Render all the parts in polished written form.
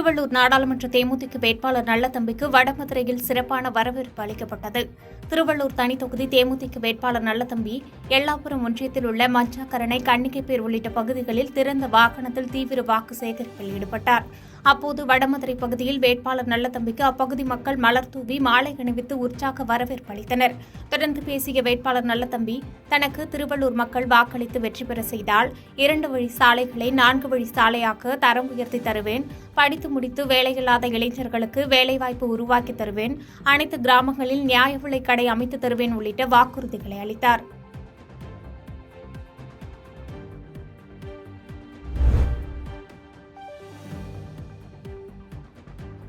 திருவள்ளூர் நாடாளுமன்ற தேமுதிக வேட்பாளர் நல்லதம்பிக்கு வடமதுரையில் சிறப்பான வரவேற்பு அளிக்கப்பட்டது. திருவள்ளூர் தனித்தொகுதி தேமுதிக வேட்பாளர் நல்லதம்பி எல்லாபுரம் ஒன்றியத்தில் உள்ள மஞ்சாக்கரணை, கன்னிகைப்பேர் உள்ளிட்ட பகுதிகளில் திறந்த வாகனத்தில் தீவிர வாக்கு சேகரிப்பில் ஈடுபட்டார். அப்போது வடமதுரை பகுதியில் வேட்பாளர் நல்லதம்பிக்கு அப்பகுதி மக்கள் மலர் தூவி மாலை அணிவித்து உற்சாக வரவேற்பு அளித்தனர். தொடர்ந்து பேசிய வேட்பாளர் நல்லதம்பி, தனக்கு திருவள்ளூர் மக்கள் வாக்களித்து வெற்றி பெற செய்தால் 2 வழி சாலைகளை 4 வழி சாலையாக்க தரம் உயர்த்தி தருவேன், படித்து முடித்து வேலையில்லாத இளைஞர்களுக்கு வேலைவாய்ப்பு உருவாக்கி தருவேன், அனைத்து கிராமங்களில் நியாய விலைக் கடை அமைத்து தருவேன் உள்ளிட்ட வாக்குறுதிகளை அளித்தார்.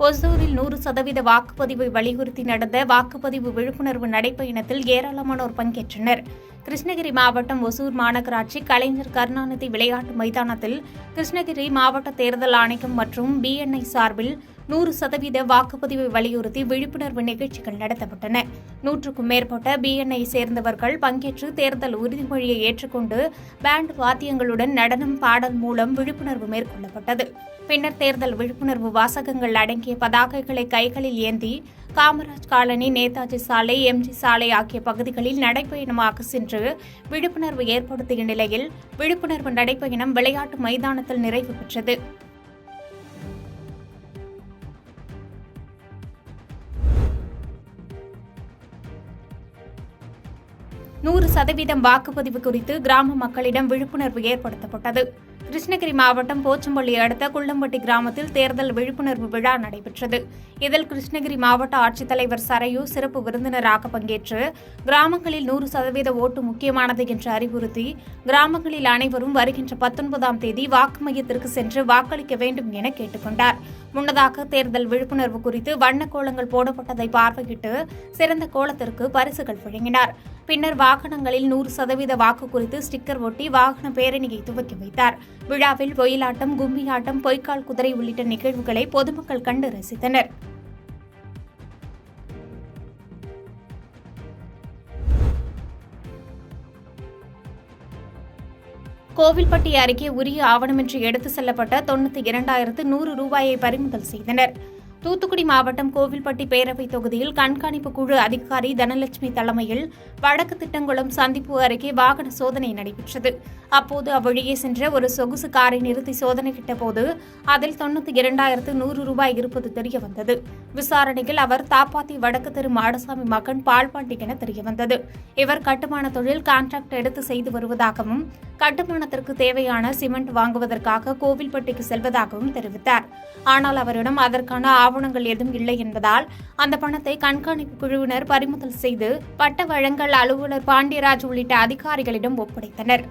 ஒசூரில் 100% வாக்குப்பதிவை வலியுறுத்தி நடந்த வாக்குப்பதிவு விழிப்புணர்வு நடைப்பயணத்தில் ஏராளமானோர் பங்கேற்றனர். கிருஷ்ணகிரி மாவட்டம் ஒசூர் மாநகராட்சி கலைஞர் கருணாநிதி விளையாட்டு மைதானத்தில் கிருஷ்ணகிரி மாவட்ட தேர்தல் ஆணையம் மற்றும் BNI சார்பில் 100% வாக்குப்பதிவை வலியுறுத்தி விழிப்புணர்வு நிகழ்ச்சிகள் நடத்தப்பட்டன. 100க்கும் மேற்பட்ட BNI சேர்ந்தவர்கள் பங்கேற்று தேர்தல் உறுதிமொழியை ஏற்றுக்கொண்டு பேண்ட் வாத்தியங்களுடன் நடனம், பாடல் மூலம் விழிப்புணர்வு மேற்கொள்ளப்பட்டது. பின்னர் தேர்தல் விழிப்புணர்வு வாசகங்கள் அடங்கிய பதாகைகளை கைகளில் ஏந்தி காமராஜ் காலனி, நேதாஜி சாலை, MG சாலை ஆகிய பகுதிகளில் நடைப்பயணமாக சென்று விழிப்புணர்வு ஏற்படுத்திய நிலையில் விழிப்புணர்வு நடைப்பயணம் விளையாட்டு மைதானத்தில் நிறைவு பெற்றது. நூறு சதவீதம் வாக்குப்பதிவு குறித்து கிராம மக்களிடம் விழிப்புணர்வு ஏற்படுத்தப்பட்டது. கிருஷ்ணகிரி மாவட்டம் போச்சம்பள்ளி அடுத்த குள்ளம்பட்டி கிராமத்தில் தேர்தல் விழிப்புணர்வு விழா நடைபெற்றது. இதில் கிருஷ்ணகிரி மாவட்ட ஆட்சித்தலைவர் சரையு சிறப்பு விருந்தினராக பங்கேற்று கிராமங்களில் 100% ஓட்டு முக்கியமானது என்று அறிவுறுத்தி கிராமங்களில் அனைவரும் வருகின்ற 19ஆம் தேதி வாக்கு மையத்திற்கு சென்று வாக்களிக்க வேண்டும் என கேட்டுக் கொண்டார். முன்னதாக தேர்தல் விழிப்புணர்வு குறித்து வண்ணக்கோலங்கள் போடப்பட்டதை பார்வையிட்டு சிறந்த கோலத்திற்கு பரிசுகள் வழங்கினார். பின்னர் வாகனங்களில் 100% வாக்கு குறித்து ஸ்டிக்கர் ஒட்டி வாகன பேரணியை துவக்கி வைத்தார். விழாவில் ஒயிலாட்டம், கும்மியாட்டம், பொய்க்கால் குதிரை உள்ளிட்ட நிகழ்வுகளை பொதுமக்கள் கண்டு ரசித்தனர். கோவில்பட்டி அருகே உரிய ஆவணமின்றி எடுத்து செல்லப்பட்ட 92,100 ரூபாயை பறிமுதல் செய்தனர். தூத்துக்குடி மாவட்டம் கோவில்பட்டி பேரவைத் தொகுதியில் கண்காணிப்பு குழு அதிகாரி தனலட்சுமி தலைமையில் வடக்கு திட்டங்குளம் சந்திப்பு அருகே வாகன சோதனை நடைபெற்றது. அப்போது அவ்வழியே சென்ற ஒரு சொகுசு காரை நிறுத்தி சோதனையிட்ட போது அதில் 92,100 ரூபாய் இருப்பது தெரியவந்தது. விசாரணையில் அவர் தாப்பாத்தி வடக்கு தெரு மாடசாமி மகன் பால்பாண்டி என தெரியவந்தது. இவர் கட்டுமான தொழில் கான்ட்ராக்ட் எடுத்து செய்து வருவதாகவும் கட்டுமானத்திற்கு தேவையான சிமெண்ட் வாங்குவதற்காக கோவில்பட்டிக்கு செல்வதாகவும் தெரிவித்தார். ஆனால் அவரிடம் அதற்கான ஆவணங்கள் எதுவும் இல்லை என்பதால் அந்த பணத்தை கண்காணிப்பு குழுவினர் பறிமுதல் செய்து பட்ட வழங்கல் அலுவலர் பாண்டியராஜ் உள்ளிட்ட அதிகாரிகளிடம் ஒப்படைத்தனர்.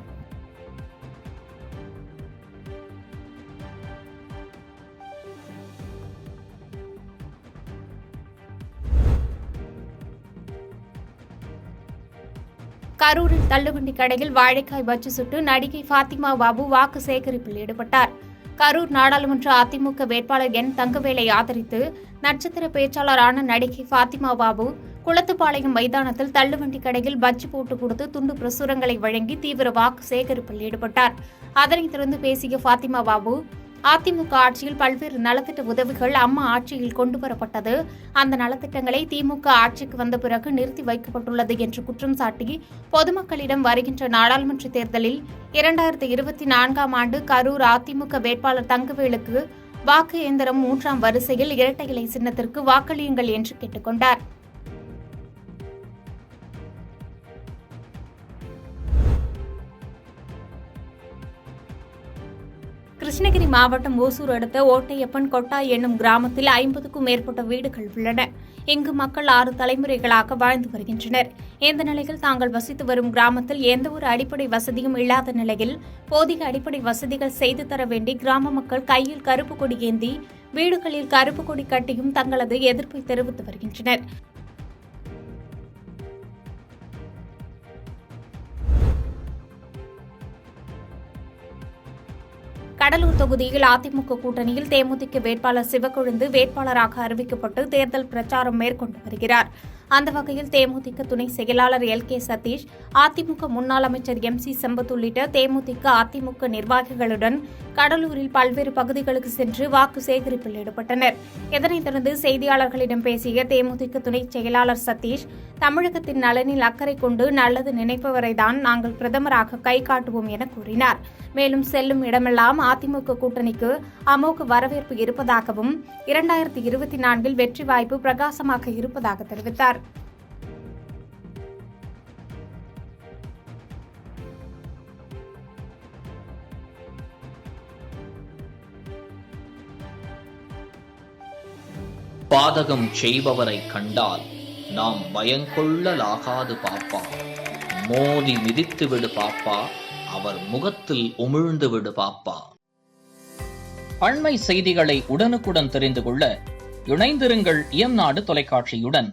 கரூரில் தள்ளுவண்டி கடையில் வாழைக்காய் பஜ்ஜி சுட்டு நடிகை ஃபாத்திமா பாபு வாக்கு சேகரிப்பில் ஈடுபட்டார். கரூர் நாடாளுமன்ற அதிமுக வேட்பாளர் N. தங்கவேலை ஆதரித்து நட்சத்திர பேச்சாளரான நடிகை ஃபாத்திமா பாபு குளத்துப்பாளையம் மைதானத்தில் தள்ளுவண்டி கடையில் பஜ்ஜி போட்டு கொடுத்து துண்டு பிரசுரங்களை வழங்கி தீவிர வாக்கு சேகரிப்பில் ஈடுபட்டார். அதனைத் தொடர்ந்து பேசிய ஃபாத்திமா பாபு, அதிமுக ஆட்சியில் பல்வேறு நலத்திட்ட உதவிகள் அம்மா ஆட்சியில் கொண்டுவரப்பட்டது. அந்த நலத்திட்டங்களை திமுக ஆட்சிக்கு வந்த பிறகு நிறுத்தி வைக்கப்பட்டுள்ளது என்று குற்றம் சாட்டி பொதுமக்களிடம் வருகின்ற நாடாளுமன்ற தேர்தலில் 2024ஆம் ஆண்டு கரூர் அதிமுக வேட்பாளர் தங்கவேலுக்கு வாக்கு இயந்திரம் 3ஆம் வரிசையில் இரட்டை இலை சின்னத்திற்கு வாக்களியுங்கள் என்று கேட்டுக் கொண்டார். கிருஷ்ணகிரி மாவட்டம் ஓசூர் அடுத்த ஓட்டையப்பன் கொட்டாய் என்னும் கிராமத்தில் 50க்கும் மேற்பட்ட வீடுகள் உள்ளன. இங்கு மக்கள் 6 தலைமுறைகளாக வாழ்ந்து வருகின்றனர். இந்த நிலையில் தாங்கள் வசித்து வரும் கிராமத்தில் எந்தவொரு அடிப்படை வசதியும் இல்லாத நிலையில் போதிய அடிப்படை வசதிகள் செய்து தர வேண்டி கிராம மக்கள் கையில் கருப்பு கொடி ஏந்தி வீடுகளில் கருப்பு கொடி கட்டியும் தங்களது எதிர்ப்பை தெரிவித்து வருகின்றனர். கடலூர் தொகுதியில் அதிமுக கூட்டணியில் தேமுதிக வேட்பாளர் சிவக்கொழுந்து வேட்பாளராக அறிவிக்கப்பட்டு தேர்தல் பிரச்சாரம் மேற்கொண்டு வருகிறார். அந்த வகையில் தேமுதிக துணை செயலாளர் LK சதீஷ், அதிமுக முன்னாள் அமைச்சர் MC சம்பத் உள்ளிட்ட தேமுதிக, அதிமுக நிர்வாகிகளுடன் கடலூரில் பல்வேறு பகுதிகளுக்கு சென்று வாக்கு சேகரிப்பில் ஈடுபட்டனர். இதனைத் தொடர்ந்து செய்தியாளர்களிடம் பேசிய தேமுதிக துணை செயலாளர் சதீஷ், தமிழகத்தின் நலனில் அக்கறை கொண்டு நல்லது நினைப்பவரைதான் நாங்கள் பிரதமராக கை காட்டுவோம் என கூறினார். மேலும் செல்லும் இடமெல்லாம் அதிமுக கூட்டணிக்கு அமோக வரவேற்பு இருப்பதாகவும் 2024 வெற்றி வாய்ப்பு பிரகாசமாக இருப்பதாக தெரிவித்தார். பாதகம் செய்பவரை கண்டால் நாம் பயங்கொள்ளலாகாது பாப்பா, மோதி மிதித்து விடு பாப்பா, அவர் முகத்தில் உமிழ்ந்து விடு பாப்பா. அண்மை செய்திகளை உடனுக்குடன் தெரிந்து கொள்ள இணைந்திருங்கள் இயம்நாடு தொலைக்காட்சியுடன்.